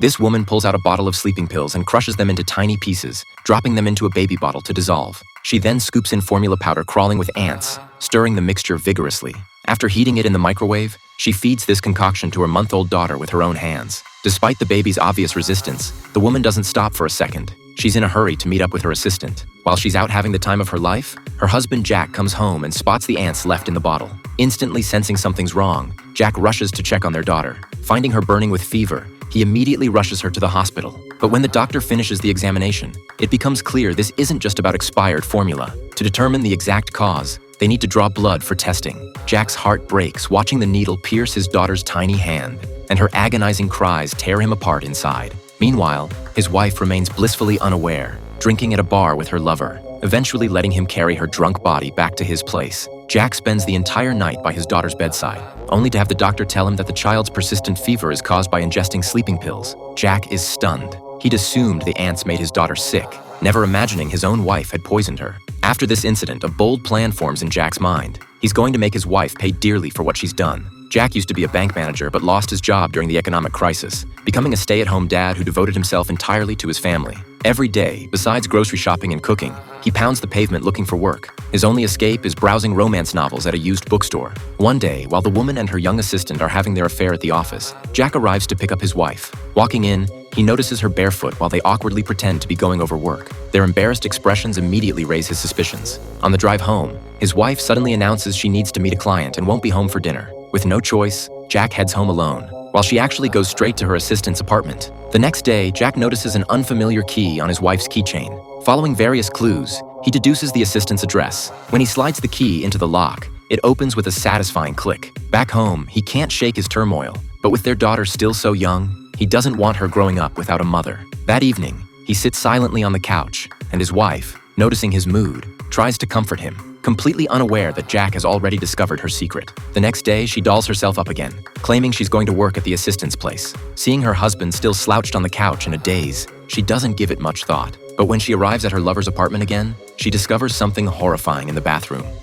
This woman pulls out a bottle of sleeping pills and crushes them into tiny pieces, dropping them into a baby bottle to dissolve. She then scoops in formula powder crawling with ants, stirring the mixture vigorously. After heating it in the microwave, she feeds this concoction to her month-old daughter with her own hands. Despite the baby's obvious resistance, the woman doesn't stop for a second. She's in a hurry to meet up with her assistant. While she's out having the time of her life, her husband Jack comes home and spots the ants left in the bottle. Instantly sensing something's wrong, Jack rushes to check on their daughter. Finding her burning with fever, he immediately rushes her to the hospital. But when the doctor finishes the examination, it becomes clear this isn't just about expired formula. To determine the exact cause, they need to draw blood for testing. Jack's heart breaks watching the needle pierce his daughter's tiny hand, and her agonizing cries tear him apart inside. Meanwhile, his wife remains blissfully unaware, drinking at a bar with her lover, eventually letting him carry her drunk body back to his place. Jack spends the entire night by his daughter's bedside, only to have the doctor tell him that the child's persistent fever is caused by ingesting sleeping pills. Jack is stunned. He'd assumed the ants made his daughter sick, never imagining his own wife had poisoned her. After this incident, a bold plan forms in Jack's mind. He's going to make his wife pay dearly for what she's done. Jack used to be a bank manager but lost his job during the economic crisis, becoming a stay-at-home dad who devoted himself entirely to his family. Every day, besides grocery shopping and cooking, he pounds the pavement looking for work. His only escape is browsing romance novels at a used bookstore. One day, while the woman and her young assistant are having their affair at the office, Jack arrives to pick up his wife. Walking in, he notices her barefoot while they awkwardly pretend to be going over work. Their embarrassed expressions immediately raise his suspicions. On the drive home, his wife suddenly announces she needs to meet a client and won't be home for dinner. With no choice, Jack heads home alone, while she actually goes straight to her assistant's apartment. The next day, Jack notices an unfamiliar key on his wife's keychain. Following various clues, he deduces the assistant's address. When he slides the key into the lock, it opens with a satisfying click. Back home, he can't shake his turmoil, but with their daughter still so young, he doesn't want her growing up without a mother. That evening, he sits silently on the couch, and his wife, noticing his mood, tries to comfort him, completely unaware that Jack has already discovered her secret. The next day, she dolls herself up again, claiming she's going to work at the assistant's place. Seeing her husband still slouched on the couch in a daze, she doesn't give it much thought. But when she arrives at her lover's apartment again, she discovers something horrifying in the bathroom.